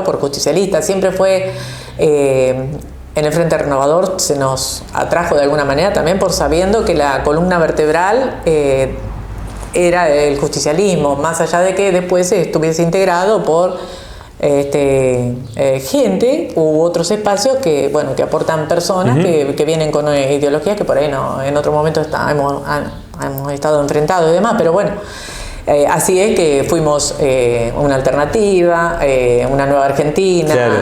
por justicialistas. Siempre fue... en el Frente Renovador se nos atrajo de alguna manera también por sabiendo que la columna vertebral era el justicialismo, más allá de que después estuviese integrado por gente u otros espacios que aportan personas que vienen con ideologías que por ahí en otro momento hemos estado enfrentados y demás, pero bueno. Así es que fuimos una alternativa, una nueva Argentina, claro.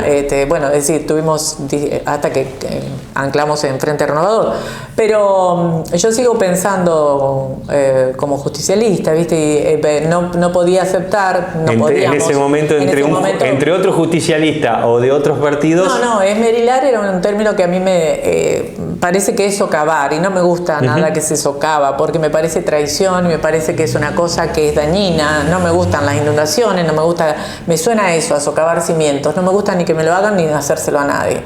Es decir, tuvimos hasta que anclamos en Frente Renovador. Pero yo sigo pensando como justicialista, ¿viste? Y, no podía aceptar, en ese momento, entre otro justicialista o de otros partidos. Esmerilar era un término que a mí me parece que es socavar, y no me gusta nada que se socava, porque me parece traición y me parece que es una cosa que es dañina. No me gustan las inundaciones, me suena a eso, a socavar cimientos. No me gusta ni que me lo hagan ni hacérselo a nadie.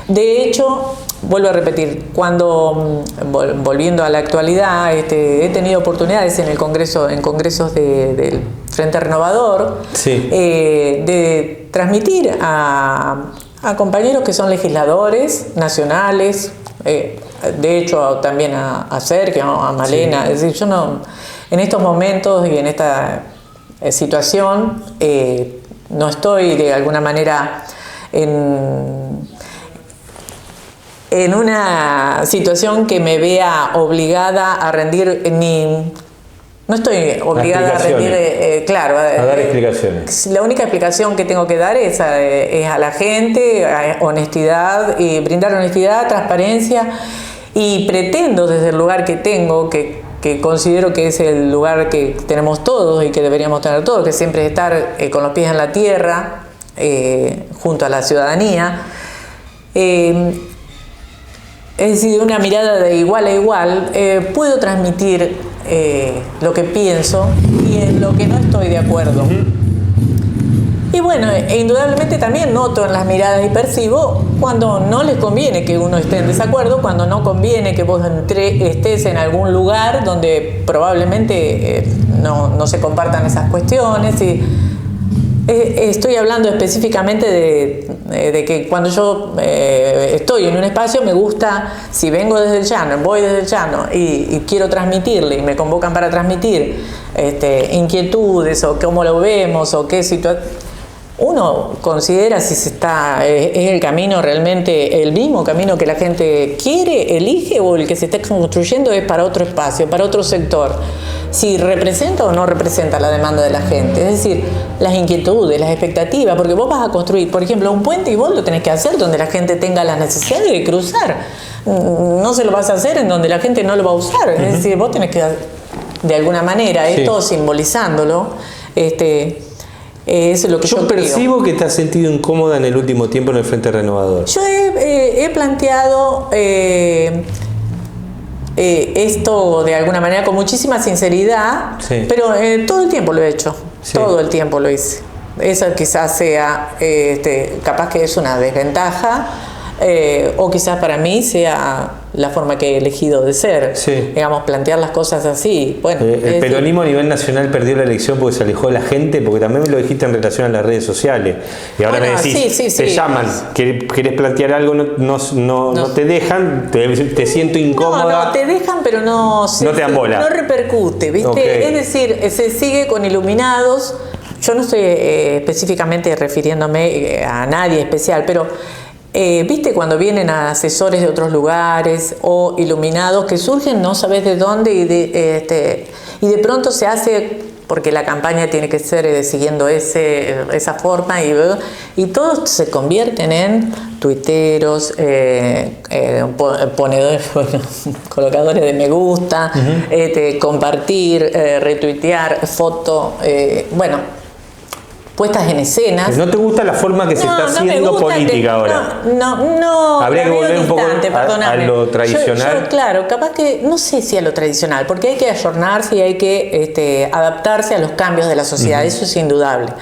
De hecho, vuelvo a repetir, volviendo a la actualidad, he tenido oportunidades en congresos del Frente Renovador, de transmitir a compañeros que son legisladores nacionales, de hecho también a Sergio, a Malena. Es decir, yo en estos momentos y en esta situación no estoy de alguna manera en una situación que me vea obligada a rendir no estoy obligada a rendir, a dar explicaciones. La única explicación que tengo que dar es a la gente, honestidad, y brindar honestidad, transparencia, y pretendo desde el lugar que tengo, que considero que es el lugar que tenemos todos y que deberíamos tener todos, que siempre es estar con los pies en la tierra, junto a la ciudadanía. Es decir, una mirada de igual a igual, puedo transmitir lo que pienso y en lo que no estoy de acuerdo. Y bueno, indudablemente también noto en las miradas y percibo cuando no les conviene que uno esté en desacuerdo, cuando no conviene que vos estés en algún lugar donde probablemente no se compartan esas cuestiones. Y estoy hablando específicamente de que cuando yo estoy en un espacio me gusta, si vengo desde el llano, voy desde el llano y quiero transmitirle y me convocan para transmitir inquietudes o cómo lo vemos o qué situación. Uno considera si es el camino realmente el mismo camino que la gente quiere, elige, o el que se está construyendo es para otro espacio, para otro sector. Si representa o no representa la demanda de la gente. Es decir, las inquietudes, las expectativas, porque vos vas a construir, por ejemplo, un puente y vos lo tenés que hacer donde la gente tenga la necesidad de cruzar. No se lo vas a hacer en donde la gente no lo va a usar. Es decir, vos tenés que, de alguna manera, esto simbolizándolo, es lo que yo percibo creo. Que te has sentido incómoda en el último tiempo en el Frente Renovador. Yo he planteado esto de alguna manera con muchísima sinceridad, pero todo el tiempo lo he hecho, todo el tiempo lo hice. eso quizás sea, capaz que es una desventaja, o quizás para mí sea la forma que he elegido de ser, sí. Digamos, plantear las cosas así. Bueno, el peronismo a nivel nacional perdió la elección porque se alejó de la gente, porque también me lo dijiste en relación a las redes sociales, y ahora me decís, te llaman, querés plantear algo, no te dejan, te siento incómoda. No, te dejan, pero no te dan bola. No repercute, ¿viste? Okay. Es decir, se sigue con iluminados. Yo no estoy específicamente refiriéndome a nadie especial, pero viste cuando vienen asesores de otros lugares o iluminados que surgen no sabes de dónde y de pronto se hace, porque la campaña tiene que ser siguiendo esa forma, y todos se convierten en tuiteros, ponedores, colocadores de me gusta, compartir, retuitear, foto, puestas en escenas. ¿No te gusta la forma que se está haciendo política ahora? No. Habría que volver un poco a lo tradicional. Yo, claro, capaz que, no sé si a lo tradicional, porque hay que ayornarse y hay que adaptarse a los cambios de la sociedad, eso es indudable.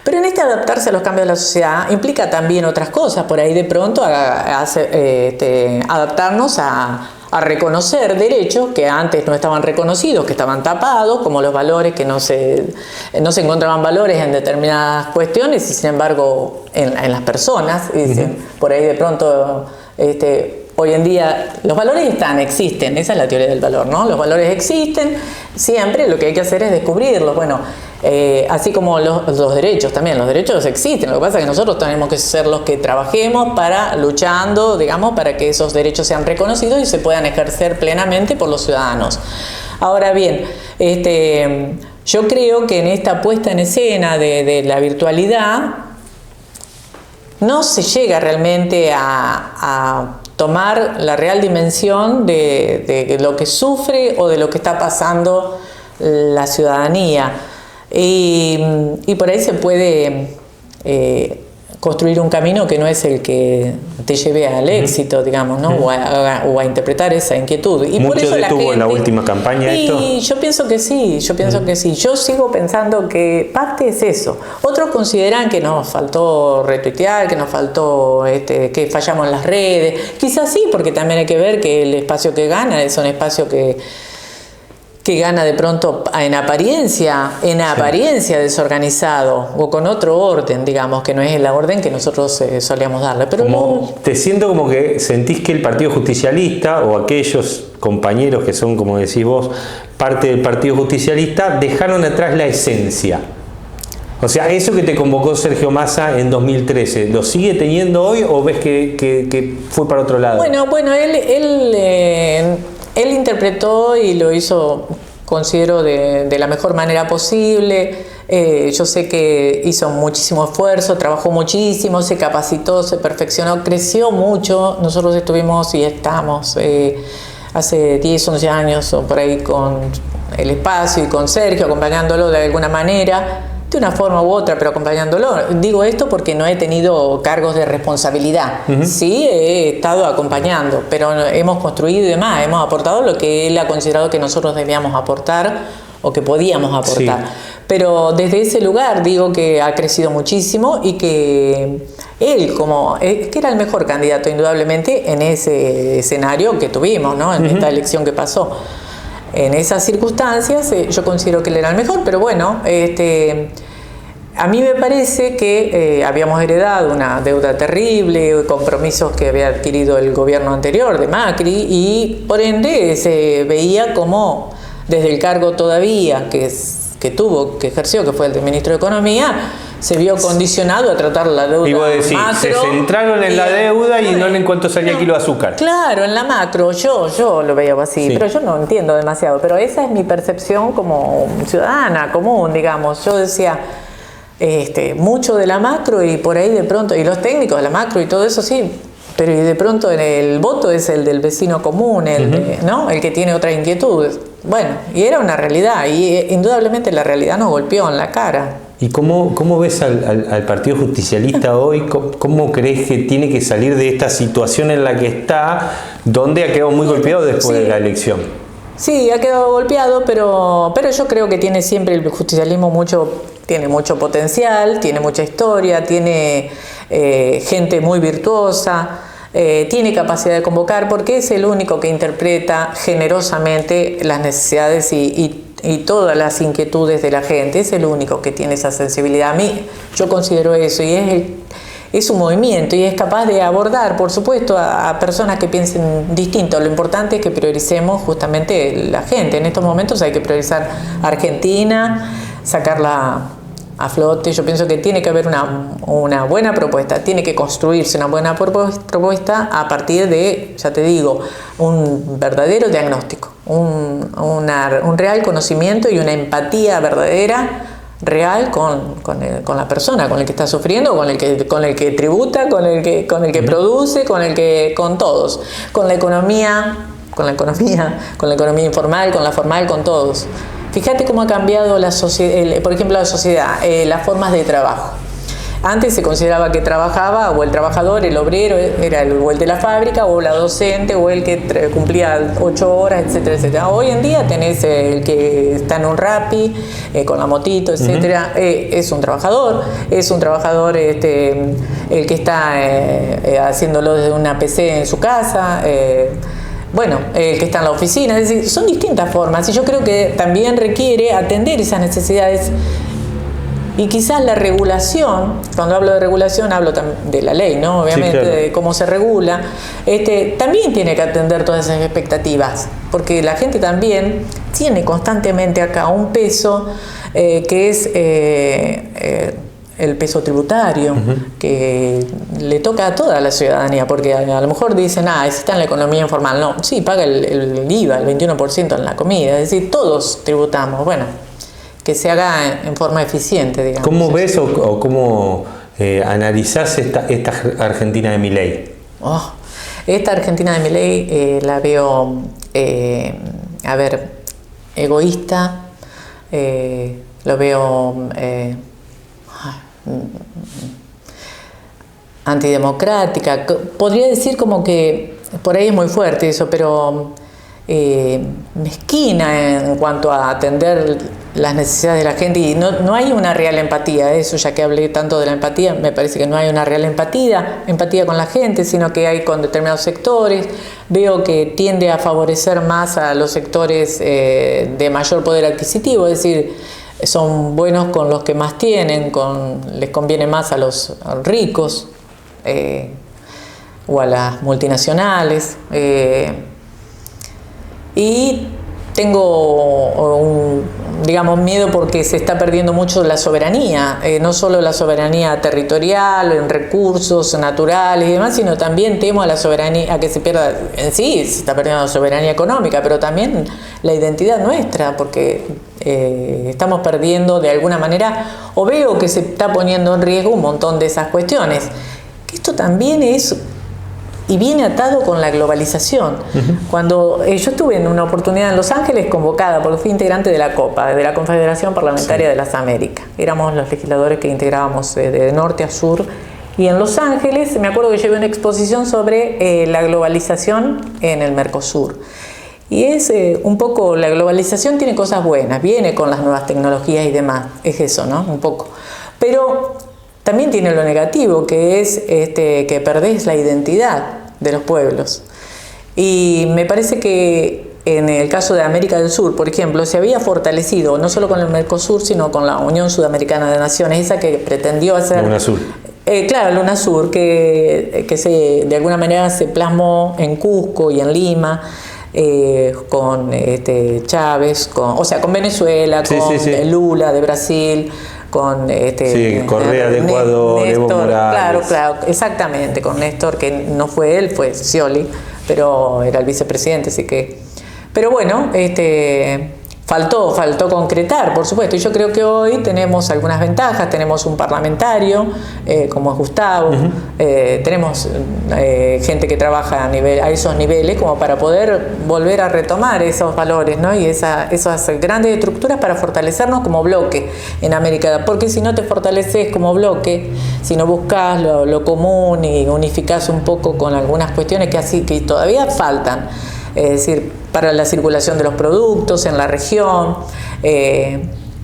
Pero en adaptarse a los cambios de la sociedad implica también otras cosas, por ahí de pronto adaptarnos a reconocer derechos que antes no estaban reconocidos, que estaban tapados, como los valores, que no se encontraban valores en determinadas cuestiones y sin embargo en las personas, por ahí de pronto hoy en día los valores existen, esa es la teoría del valor, ¿no? Los valores existen siempre, lo que hay que hacer es descubrirlos. Bueno, así como los derechos también, los derechos existen, lo que pasa es que nosotros tenemos que ser los que trabajemos luchando, digamos, para que esos derechos sean reconocidos y se puedan ejercer plenamente por los ciudadanos. Ahora bien, yo creo que en esta puesta en escena de la virtualidad no se llega realmente a tomar la real dimensión de lo que sufre o de lo que está pasando la ciudadanía. Y por ahí se puede construir un camino que no es el que te lleve al éxito, digamos, ¿no? O a interpretar esa inquietud. Y ¿Mucho por eso detuvo en la última campaña esto? Y yo pienso que sí, Yo sigo pensando que parte es eso. Otros consideran que nos faltó retuitear, que nos faltó, que fallamos en las redes. Quizás sí, porque también hay que ver que el espacio que gana es un espacio que gana de pronto en apariencia desorganizado o con otro orden, digamos, que no es la orden que nosotros solíamos darle. Pero te siento como que sentís que el Partido Justicialista o aquellos compañeros que son, como decís vos, parte del Partido Justicialista, dejaron atrás la esencia. O sea, eso que te convocó Sergio Massa en 2013, ¿lo sigue teniendo hoy o ves que fue para otro lado? Bueno, él interpretó y lo hizo, considero, de la mejor manera posible. Yo sé que hizo muchísimo esfuerzo, trabajó muchísimo, se capacitó, se perfeccionó, creció mucho. Nosotros estuvimos y estamos hace 10, 11 años o por ahí con el espacio y con Sergio, acompañándolo de alguna manera, de una forma u otra, pero acompañándolo. Digo esto porque no he tenido cargos de responsabilidad. Sí, he estado acompañando, pero hemos construido y demás, hemos aportado lo que él ha considerado que nosotros debíamos aportar o que podíamos aportar. Sí. Pero desde ese lugar digo que ha crecido muchísimo y que él, que era el mejor candidato indudablemente en ese escenario que tuvimos, ¿no? En esta elección que pasó. En esas circunstancias yo considero que él era el mejor, pero bueno, a mí me parece que habíamos heredado una deuda terrible, compromisos que había adquirido el gobierno anterior de Macri y por ende se veía como desde el cargo todavía que ejerció, que fue el de ministro de Economía, se vio condicionado a tratar la deuda macro. Se centraron en la deuda y no en cuánto salía el kilo de azúcar. Claro, en la macro, yo lo veía así, pero yo no entiendo demasiado. Pero esa es mi percepción como ciudadana común, digamos. Yo decía, mucho de la macro y por ahí de pronto, y los técnicos de la macro y todo eso sí, pero y de pronto el voto es el del vecino común, ¿no? El que tiene otra inquietud. Bueno, y era una realidad, y indudablemente la realidad nos golpeó en la cara. ¿Y cómo ves al Partido Justicialista hoy? ¿Cómo crees que tiene que salir de esta situación en la que está, donde ha quedado muy golpeado después de la elección? Sí, ha quedado golpeado, pero yo creo que tiene siempre el justicialismo mucho tiene mucho potencial, tiene mucha historia, tiene gente muy virtuosa, tiene capacidad de convocar porque es el único que interpreta generosamente las necesidades y todas las inquietudes de la gente, es el único que tiene esa sensibilidad. A mí, yo considero eso, y es un movimiento y es capaz de abordar, por supuesto, a personas que piensen distinto. Lo importante es que prioricemos justamente la gente. En estos momentos hay que priorizar Argentina, sacarla a flote. Yo pienso que tiene que haber una buena propuesta, tiene que construirse una buena propuesta a partir de, ya te digo, un verdadero diagnóstico, un real conocimiento y una empatía verdadera, real con la persona, con el que está sufriendo, con el que tributa, con el que produce, con todos, con la economía informal, con la formal, con todos. Fíjate cómo ha cambiado por ejemplo, la sociedad, las formas de trabajo. Antes se consideraba que trabajaba, o el trabajador, el obrero, era o el de la fábrica, o la docente, o el que cumplía 8 horas, etcétera, etcétera. Hoy en día tenés el que está en un Rappi, con la motito, etcétera, es un trabajador, el que está haciéndolo desde una PC en su casa, bueno, el que está en la oficina. Es decir, son distintas formas y yo creo que también requiere atender esas necesidades. Y quizás la regulación, cuando hablo de regulación hablo de la ley, ¿no? Obviamente, sí, claro, de cómo se regula, también tiene que atender todas esas expectativas, porque la gente también tiene constantemente acá un peso que es el peso tributario, que le toca a toda la ciudadanía, porque a lo mejor dicen, está en la economía informal. No, sí, paga el IVA, el 21% en la comida, es decir, todos tributamos. Bueno, que se haga en forma eficiente, digamos. ¿Cómo ves o cómo analizás esta Argentina de Milei? Esta Argentina de Milei la veo, egoísta, lo veo antidemocrática. Podría decir como que, por ahí es muy fuerte eso, pero mezquina en cuanto a atender las necesidades de la gente, y no hay una real empatía. Eso, ya que hablé tanto de la empatía, me parece que no hay una real empatía con la gente, sino que hay con determinados sectores. Veo que tiende a favorecer más a los sectores de mayor poder adquisitivo, es decir, son buenos con los que más tienen, les conviene más a los ricos o a las multinacionales. Y tengo miedo porque se está perdiendo mucho la soberanía, no solo la soberanía territorial, en recursos naturales y demás, sino también temo a la soberanía, a que se pierda en sí, se está perdiendo la soberanía económica, pero también la identidad nuestra, porque estamos perdiendo de alguna manera, o veo que se está poniendo en riesgo un montón de esas cuestiones. Que esto también es y viene atado con la globalización. Cuando yo estuve en una oportunidad en Los Ángeles, convocada porque fui integrante de la COPA, de la Confederación Parlamentaria de las Américas. Éramos los legisladores que integrábamos de norte a sur. Y en Los Ángeles me acuerdo que llevé una exposición sobre la globalización en el Mercosur. Y es un poco, la globalización tiene cosas buenas, viene con las nuevas tecnologías y demás, es eso, ¿no? Un poco. Pero también tiene lo negativo, que es que perdés la identidad de los pueblos. Y me parece que en el caso de América del Sur, por ejemplo, se había fortalecido, no solo con el Mercosur, sino con la Unión Sudamericana de Naciones, esa que pretendió hacer... UNASUR. Claro, el UNASUR, que de alguna manera se plasmó en Cusco y en Lima, con Chávez, con Venezuela, con Lula de Brasil, con Correa de Ecuador, Néstor, Evo Morales. Claro, exactamente, con Néstor, que no fue él, fue Scioli, pero era el vicepresidente, así que... Pero bueno, faltó concretar, por supuesto, y yo creo que hoy tenemos algunas ventajas. Tenemos un parlamentario como es Gustavo, tenemos gente que trabaja a esos niveles como para poder volver a retomar esos valores, ¿no? Y esas grandes estructuras para fortalecernos como bloque en América, porque si no te fortaleces como bloque, si no buscas lo común y unificás un poco con algunas cuestiones que todavía faltan, es decir, para la circulación de los productos en la región,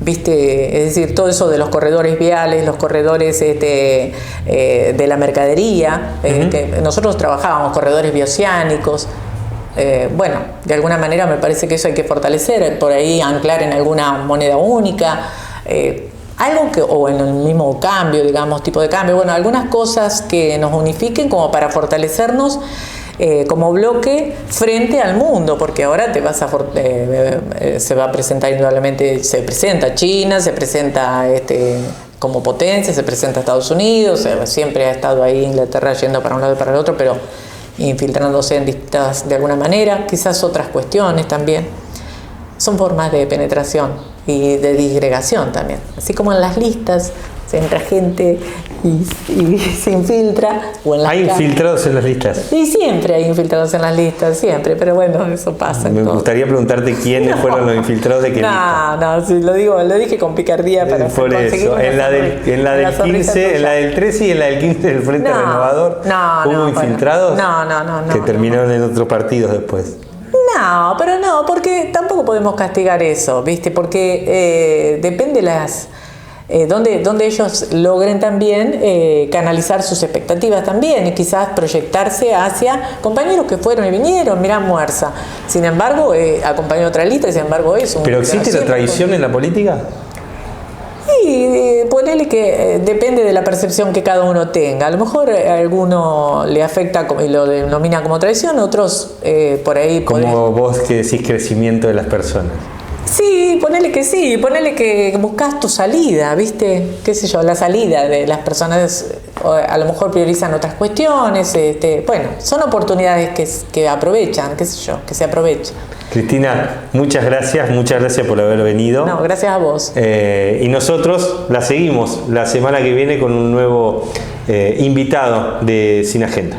¿viste? Es decir, todo eso de los corredores viales, los corredores de la mercadería, que nosotros trabajábamos corredores bioceánicos. Bueno, de alguna manera me parece que eso hay que fortalecer, por ahí anclar en alguna moneda única, algo que, o en el mismo cambio, digamos, tipo de cambio, bueno, algunas cosas que nos unifiquen como para fortalecernos como bloque frente al mundo, porque ahora se va a presentar indudablemente, se presenta China, se presenta como potencia, se presenta Estados Unidos, siempre ha estado ahí Inglaterra yendo para un lado y para el otro, pero infiltrándose en distintas, de alguna manera, quizás otras cuestiones también. Son formas de penetración y de disgregación también. Así como en las listas se entra gente y se infiltra. O en ¿Hay infiltrados en las listas? Y siempre hay infiltrados en las listas, siempre, pero bueno, eso pasa. Me gustaría preguntarte quiénes fueron los infiltrados de qué lista. No, sí, lo dije con picardía para por eso, en la del 15, en la del 13 y en la del 15 del Frente Renovador, ¿hubo infiltrados? No. Que terminaron en otros partidos después. No, pero no, porque tampoco podemos castigar eso, ¿viste? Porque depende donde ellos logren también canalizar sus expectativas también y quizás proyectarse hacia compañeros que fueron y vinieron, mirá Muerza. Sin embargo, acompañó otra lista y sin embargo es un... ¿Pero existe la traición en la política? Sí, ponele que depende de la percepción que cada uno tenga. A lo mejor a alguno le afecta y lo denomina como traición, otros por ahí... Como vos que decís crecimiento de las personas. Sí, ponele que buscas tu salida, ¿viste? Qué sé yo, la salida de las personas a lo mejor priorizan otras cuestiones, bueno, son oportunidades que aprovechan, qué sé yo, que se aprovechan. Cristina, muchas gracias por haber venido. No, gracias a vos. Y nosotros la seguimos la semana que viene con un nuevo invitado de Sin Agenda.